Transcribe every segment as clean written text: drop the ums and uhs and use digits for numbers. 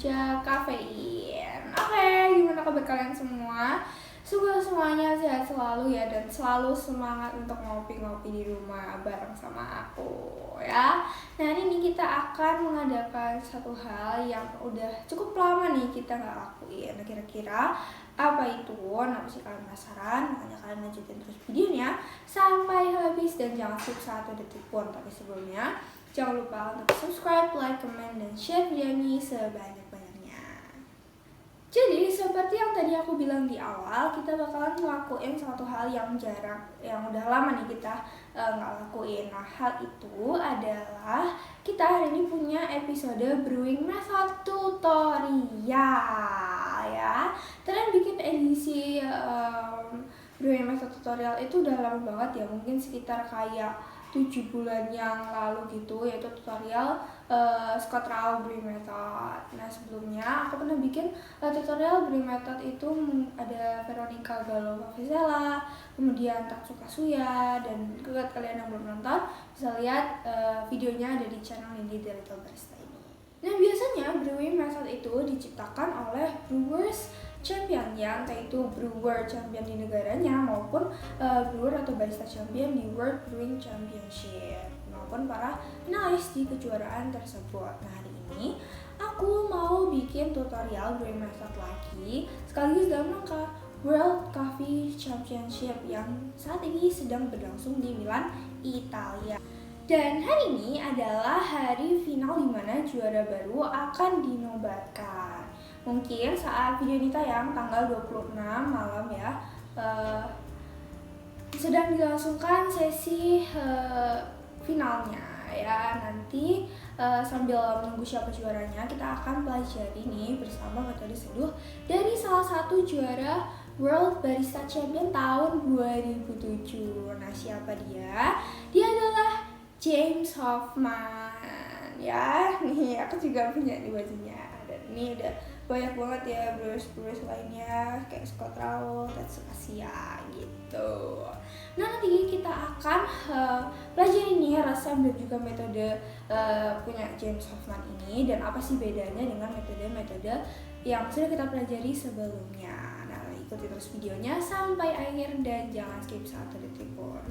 tanpa kafein. Oke, gimana kabar kalian semua? Semoga semuanya sehat selalu ya, dan selalu semangat untuk ngopi-ngopi di rumah bareng sama aku ya. Nah, hari ini kita akan mengadakan satu hal yang udah cukup lama nih kita nggak lakuin. Nah, kira-kira apa itu? Nah, pasti kalian penasaran, makanya kalian lanjutin terus videonya sampai habis dan jangan skip satu detik pun. Tapi sebelumnya, jangan lupa untuk subscribe, like, comment, dan share video ini sebanyak-banyaknya. Jadi seperti yang tadi aku bilang di awal, kita bakalan ngelakuin suatu hal yang jarang, yang udah lama nih kita nggak lakuin. Nah, hal itu adalah kita hari ini punya episode Brewing Method Tutorial ya. Kalian bikin edisi Brewing Method Tutorial itu udah lama banget ya, mungkin sekitar kayak 7 bulan yang lalu gitu, yaitu tutorial Scott Rao Brewing Method. Nah, sebelumnya aku pernah bikin tutorial Brewing Method itu ada Veronica Gallo-Vizela, kemudian Tatsuka Suya, dan buat kalian yang belum nonton bisa lihat videonya ada di channel ini dari Little Barista ini. Nah, biasanya Brewing Method itu diciptakan oleh brewers champion, yang entah itu brewer champion di negaranya maupun brewer atau barista champion di World Brewing Championship maupun para finalis di kejuaraan tersebut. Nah, hari ini aku mau bikin tutorial Brewing Method lagi sekaligus dalam rangka World Coffee Championship yang saat ini sedang berlangsung di Milan, Italia. Dan hari ini adalah hari final di mana juara baru akan dinobatkan. Mungkin saat video ini tayang tanggal 26 malam ya, sedang dilangsungkan sesi finalnya ya. Nanti sambil menunggu siapa juaranya, kita akan pelajari nih bersama metode seduh dari salah satu juara World Barista Champion tahun 2007. Nah, siapa dia? Dia adalah James Hoffman ya. Nih, aku juga punya nih bajunya. Dan ini udah banyak banget ya brewers lainnya kayak Scott Rao, Tatsuka Suya gitu. Nah, nanti kita akan pelajari nih resep dan juga metode punya James Hoffman ini, dan apa sih bedanya dengan metode-metode yang sudah kita pelajari sebelumnya. Nah, ikuti terus videonya sampai akhir dan jangan skip satu detik pun.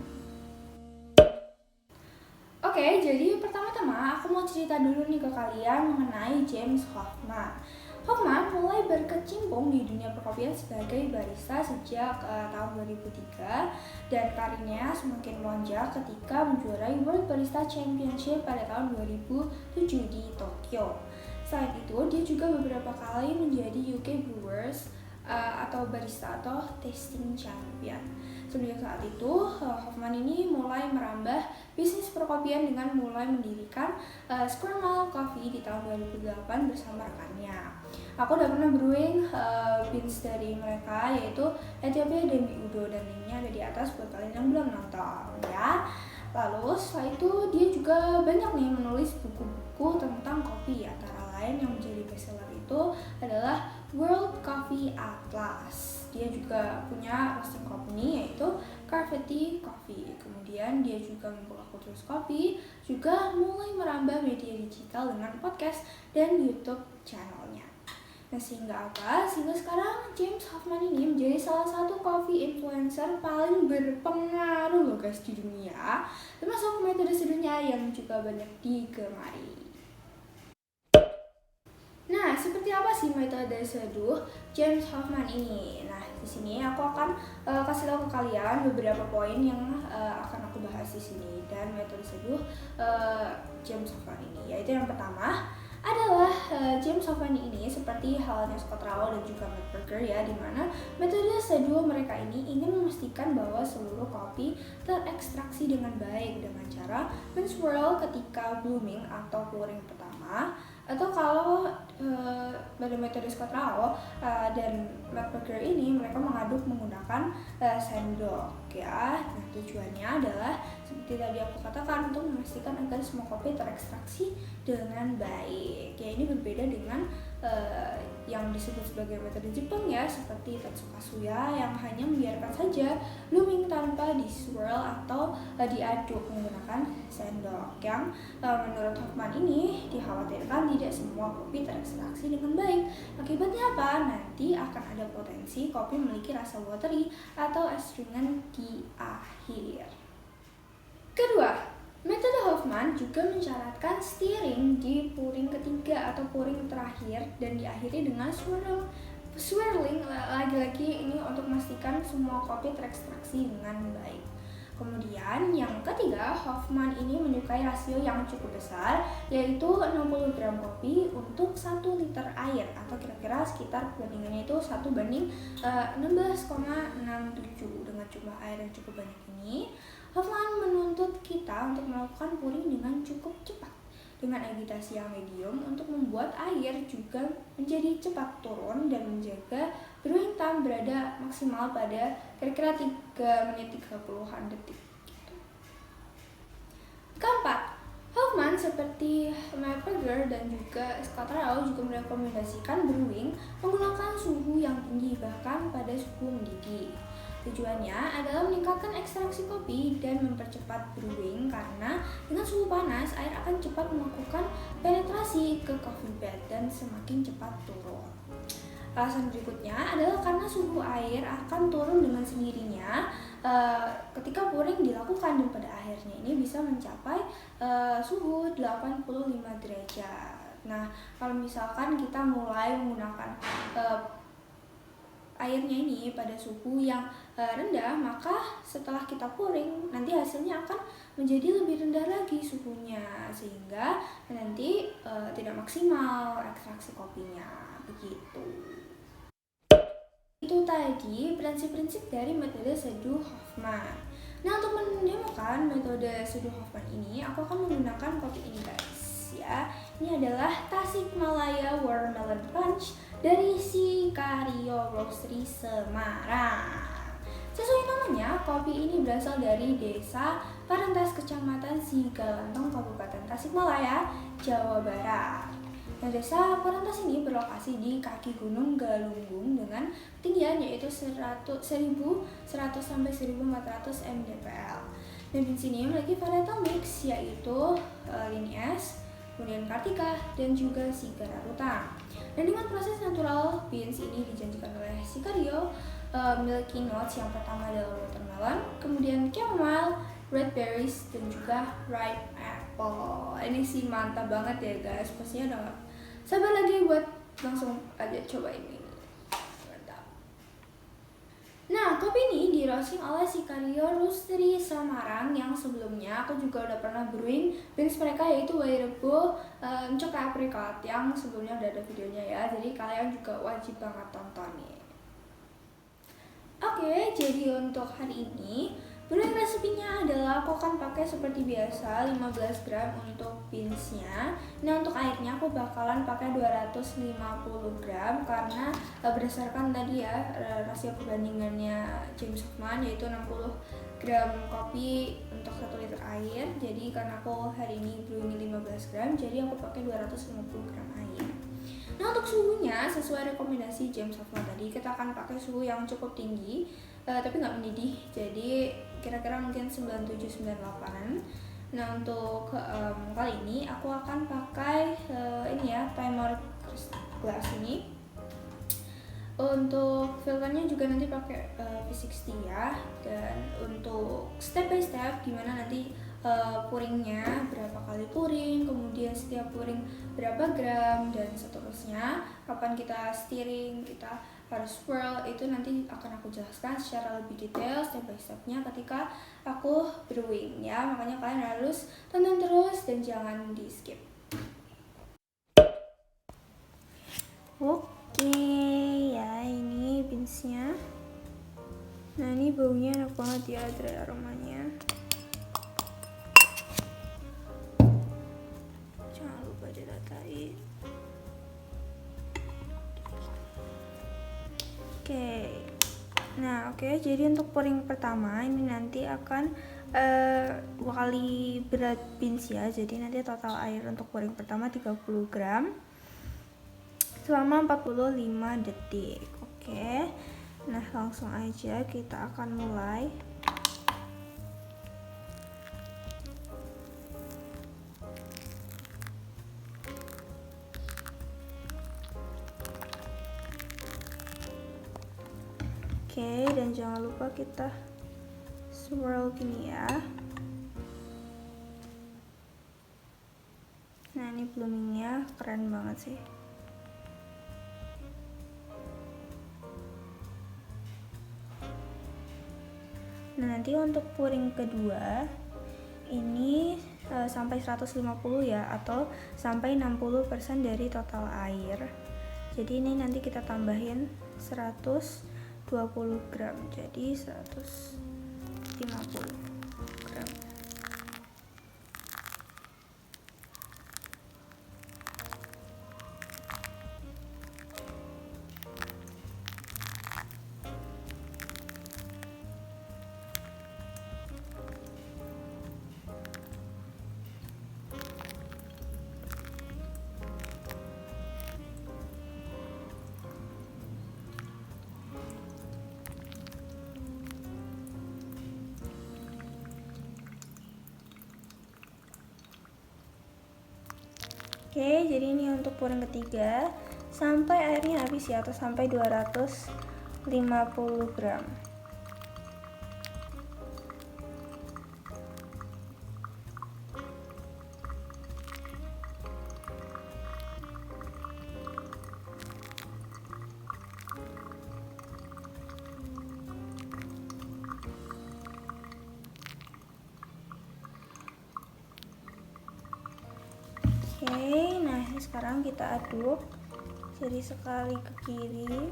Oke, jadi pertama-tama aku mau cerita dulu nih ke kalian mengenai James Hoffman. Hoffman mulai berkecimpung di dunia perkopian sebagai barista sejak tahun 2003, dan karirnya semakin melonjak ketika menjuarai World Barista Championship pada tahun 2007 di Tokyo. Selain itu, dia juga beberapa kali menjadi UK Brewers atau barista atau tasting champion. Semenjak saat itu, Hoffman ini mulai merambah bisnis perkopian dengan mulai mendirikan Square Mile Coffee di tahun 2008 bersama rekannya. Aku udah pernah brewing beans dari mereka, yaitu Ethiopia Demi Udo, dan linknya ada di atas buat kalian yang belum nonton ya. Lalu setelah itu dia juga banyak nih menulis buku-buku tentang kopi, antara lain yang menjadi bestseller itu adalah World Coffee Atlas. Dia juga punya roasting company yaitu Carvetti Coffee. Kemudian dia juga membuka Kultus Kopi, juga mulai merambah media digital dengan podcast dan YouTube channelnya. Nah, sehingga sekarang James Hoffman ini menjadi salah satu coffee influencer paling berpengaruh loh guys di dunia, termasuk metode seduhnya yang juga banyak digemari. Nah, seperti apa sih metode seduh James Hoffman ini? Nah, di sini aku akan kasih tahu ke kalian beberapa poin yang akan aku bahas di sini, dan metode seduh James Hoffman ini, yaitu yang pertama adalah James Hoffman ini seperti halnya Scott Rao dan juga Matt Berger ya, dimana metode seduh mereka ini ingin memastikan bahwa seluruh kopi terekstraksi dengan baik dengan cara men-swirl ketika blooming atau pouring pertama, atau kalau pada metode Scott Rao dan Matt Berger ini mereka mengaduk menggunakan sendok ya. Nah, tujuannya adalah seperti tadi aku katakan, untuk memastikan agar semua kopi terekstraksi dengan baik. Ya, ini berbeda dengan yang disebut sebagai metode Jepang ya, seperti Tetsukasuya yang hanya membiarkan saja blooming tanpa di swirl atau diaduk menggunakan sendok, yang menurut Hoffman ini dikhawatirkan tidak semua kopi terekstraksi dengan baik. Akibatnya apa? Nanti akan ada potensi kopi memiliki rasa watery atau astringent di akhir. Kedua, metode Hoffman juga mensyaratkan stirring di pouring ketiga atau pouring terakhir dan diakhiri dengan swirling lagi-lagi ini untuk memastikan semua kopi terekstraksi dengan baik. Kemudian yang ketiga, Hoffman ini menyukai rasio yang cukup besar, yaitu 60 gram kopi untuk 1 liter air, atau kira-kira sekitar perbandingannya itu 1:16,67. Dengan jumlah air yang cukup banyak ini, Hoffman menuntut kita untuk melakukan pouring dengan cukup cepat, dengan agitasi yang medium untuk membuat air juga menjadi cepat turun dan menjaga brewing time berada maksimal pada kira-kira 3 menit 30-an detik. Keempat, Hoffman seperti Mayperger dan juga Scottrell juga merekomendasikan brewing menggunakan suhu yang tinggi, bahkan pada suhu mendidih. Tujuannya adalah meningkatkan ekstraksi kopi dan mempercepat brewing, karena dengan suhu panas air akan cepat melakukan penetrasi ke coffee bed dan semakin cepat turun. Alasan berikutnya adalah karena suhu air akan turun dengan sendirinya ketika pouring dilakukan, dan pada akhirnya ini bisa mencapai suhu 85 derajat. Nah, kalau misalkan kita mulai menggunakan airnya ini pada suhu yang rendah, maka setelah kita pouring nanti hasilnya akan menjadi lebih rendah lagi suhunya, sehingga nanti tidak maksimal ekstraksi kopinya. Begitu. Itu tadi prinsip-prinsip dari metode seduh Hoffman. Nah, untuk mendemokan metode seduh Hoffman ini, aku akan menggunakan kopi ini guys ya. Ini adalah Tasikmalaya Watermelon Punch dari Sicario Roastery Semarang. Sesuai namanya, kopi ini berasal dari desa Parentes, Kecamatan Sigalantong, Kabupaten Tasikmalaya, Jawa Barat. Nah, desa Parentes ini berlokasi di kaki Gunung Galunggung dengan ketinggian yaitu 1100 sampai 1400 mdpl. Dan di sini memiliki varietal mix yaitu Linies, kemudian Kartika, dan juga Sigara Rutang. Dan dengan proses natural beans ini dijanjikan oleh Sicario memiliki notes yang pertama adalah watermelon, kemudian chamomile, red berries, dan juga ripe apple. Ini sih mantap banget ya guys, pastinya udah sabar lagi buat langsung aja cobain ini. Mantap. Nah, kopi ini di roasting oleh Sicario Roastery Semarang, yang sebelumnya aku juga udah pernah brewing beans mereka yaitu Wairebo Chocolate Apricot, yang sebelumnya udah ada videonya ya, jadi kalian juga wajib banget tonton nih. Oke, jadi untuk hari ini brewing resepinya adalah aku akan pakai seperti biasa 15 gram untuk beansnya. Nah, untuk airnya aku bakalan pakai 250 gram karena berdasarkan tadi ya rasio perbandingannya James Hoffman yaitu 60 gram kopi untuk 1 liter air. Jadi karena aku hari ini brewing 15 gram, jadi aku pakai 250 gram air. Nah, untuk suhunya sesuai rekomendasi James Hoffman tadi, kita akan pakai suhu yang cukup tinggi tapi nggak mendidih, jadi kira-kira mungkin 97-98. Nah, untuk kali ini aku akan pakai ini ya, timer glass ini. Untuk filternya juga nanti pakai V60 ya. Dan untuk step by step gimana nanti pouringnya, berapa kali pouring, kemudian setiap pouring berapa gram, dan seterusnya kapan kita stirring, kita harus swirl, itu nanti akan aku jelaskan secara lebih detail step by stepnya ketika aku brewing ya. Makanya kalian harus tonton terus dan jangan di skip. Oke ya, ini beansnya. Nah, ini baunya enak banget ya, ada aromanya. Jangan lupa diratain. Oke, jadi untuk pouring pertama ini nanti akan 2 kali berat beans ya. Jadi nanti total air untuk pouring pertama 30 gram. selama 45 detik. Oke. Nah, langsung aja kita akan mulai. Oke, dan jangan lupa kita swirl gini ya. Nah, ini bloomingnya keren banget sih. Nah, nanti untuk pouring kedua ini sampai 150 ya, atau sampai 60% dari total air. Jadi ini nanti kita tambahin 120 gram, jadi 150 gram. Oke, jadi ini untuk pouring ketiga sampai airnya habis ya, atau sampai 250 gram. Oke, nah sekarang kita aduk. Jadi sekali ke kiri,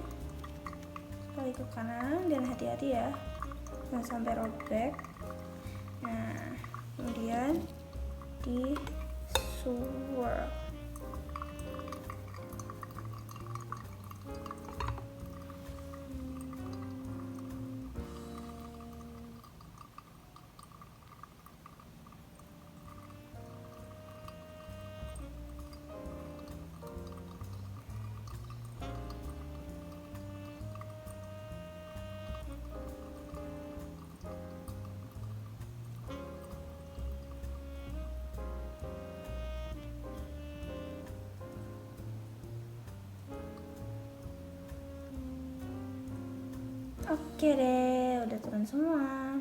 sekali ke kanan, dan hati-hati ya, jangan sampai robek. Nah, kemudian di swirl. Oke deh, udah turun semua.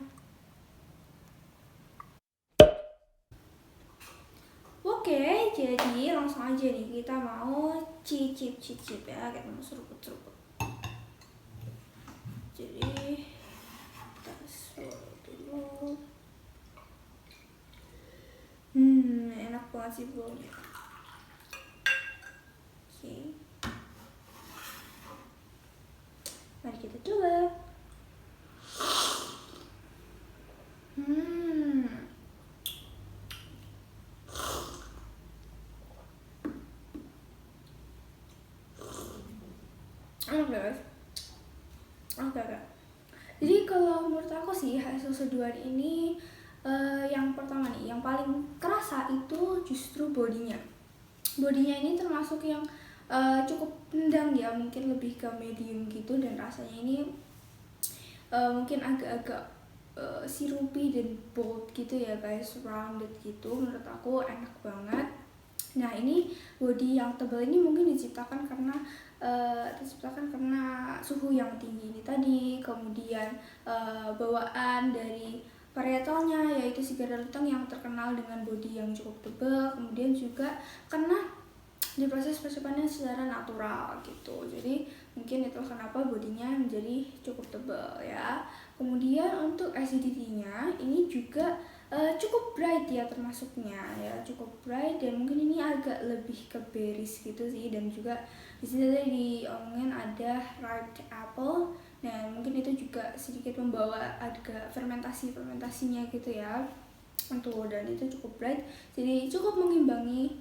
Oke, jadi langsung aja nih kita mau cicip ya, kita mau seruput. Jadi kita swirl dulu. Enak banget sih baunya. Oke, mari kita coba. Oke. Jadi kalau menurut aku sih hasil seduhan ini yang pertama nih, yang paling kerasa itu justru bodinya. Bodinya ini termasuk yang cukup nendang ya, mungkin lebih ke medium gitu, dan rasanya ini mungkin agak-agak sirupy dan bold gitu ya guys, rounded gitu. Menurut aku enak banget. Nah, ini body yang tebal ini mungkin diciptakan karena suhu yang tinggi ini tadi, kemudian bawaan dari varietalnya yaitu Sigara Luteng yang terkenal dengan body yang cukup tebal, kemudian juga karena diproses persiapannya secara natural gitu. Jadi mungkin itu kenapa bodinya menjadi cukup tebal ya. Kemudian untuk acidity-nya ini juga cukup bright ya, termasuknya ya cukup bright, dan mungkin ini agak lebih ke berries gitu sih. Dan juga di sini tadi diomongin ada ripe apple. Nah, mungkin itu juga sedikit membawa agak fermentasinya gitu ya. Dan itu cukup bright, jadi cukup mengimbangi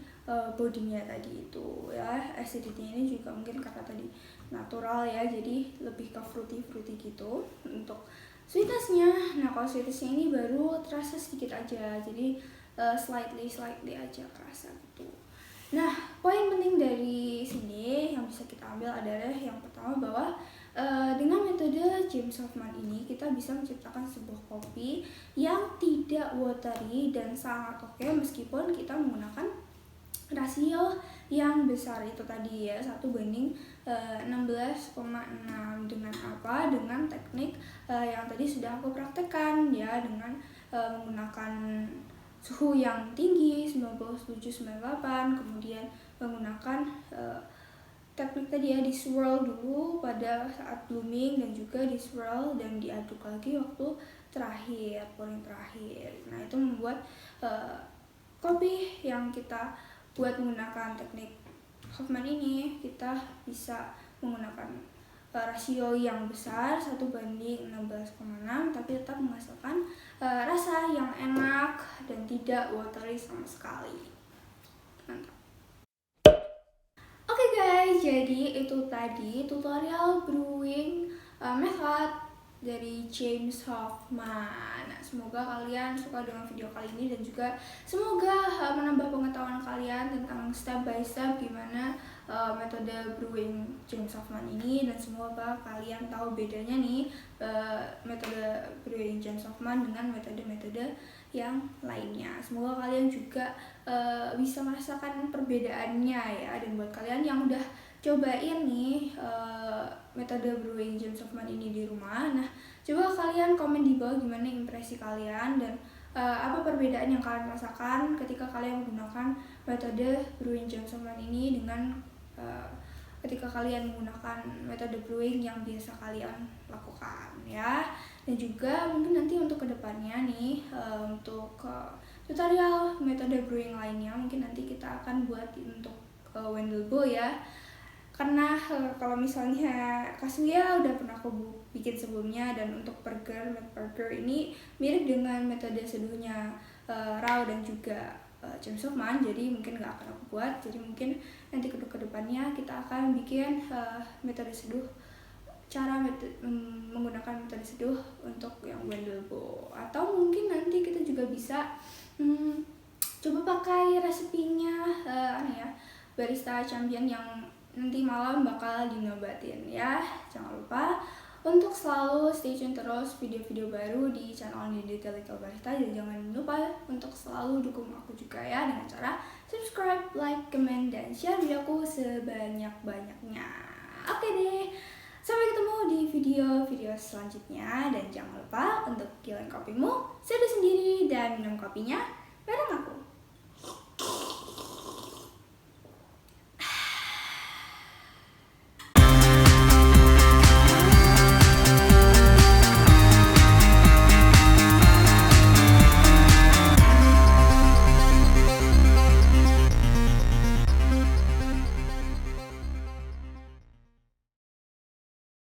bodinya tadi itu ya. Acidity-nya ini juga mungkin karena tadi natural ya, jadi lebih ke fruity gitu. Untuk sweetness-nya, nah kalau sweetness-nya ini baru terasa sedikit aja, jadi slightly aja kerasa gitu. Nah, poin penting dari sini yang bisa kita ambil adalah yang pertama bahwa dengan metode James Hoffmann ini kita bisa menciptakan sebuah kopi yang tidak watery dan sangat oke meskipun kita menggunakan rasio yang besar itu tadi ya, 1:16,6 dengan apa? Dengan teknik yang tadi sudah aku praktekkan ya, dengan menggunakan suhu yang tinggi 97-98, kemudian menggunakan teknik tadi ya, di swirl dulu pada saat blooming dan juga di swirl dan diaduk lagi waktu terakhir, pouring terakhir. Nah, itu membuat kopi yang kita buat menggunakan teknik Hoffmann ini, kita bisa menggunakan rasio yang besar 1:16,6 tapi tetap menghasilkan rasa yang enak dan tidak watery sama sekali. Mantap. Oke guys, jadi itu tadi tutorial brewing method dari James Hoffmann. Nah, semoga kalian suka dengan video kali ini dan juga semoga menambah pengetahuan kalian tentang step by step gimana metode brewing James Hoffmann ini, dan semoga kalian tahu bedanya nih metode brewing James Hoffmann dengan metode-metode yang lainnya. Semoga kalian juga bisa merasakan perbedaannya ya, dan buat kalian yang udah cobain nih metode brewing James Hoffmann ini di rumah, nah coba kalian komen di bawah gimana impresi kalian dan apa perbedaan yang kalian rasakan ketika kalian menggunakan metode brewing James Hoffmann ini dengan ketika kalian menggunakan metode brewing yang biasa kalian lakukan ya. Dan juga mungkin nanti untuk kedepannya nih untuk tutorial metode brewing lainnya mungkin nanti kita akan buat untuk Wendelbo ya, karena kalau misalnya Kazuya udah pernah aku bikin sebelumnya, dan untuk burger ini mirip dengan metode seduhnya Rao dan juga James Hoffmann, jadi mungkin nggak akan aku buat. Jadi mungkin nanti ke depannya kita akan bikin metode seduh, menggunakan metode seduh untuk yang Wendelbo, atau mungkin nanti kita juga bisa coba pakai resepinya barista champion yang nanti malam bakal dinobatin ya. Jangan lupa untuk selalu stay tune terus video-video baru di channel ini, Little Barista, dan jangan lupa untuk selalu dukung aku juga ya dengan cara subscribe, like, comment, dan share videoku sebanyak-banyaknya. Oke deh, sampai ketemu di video-video selanjutnya, dan jangan lupa untuk kirim kopimu, seduh sendiri dan minum kopinya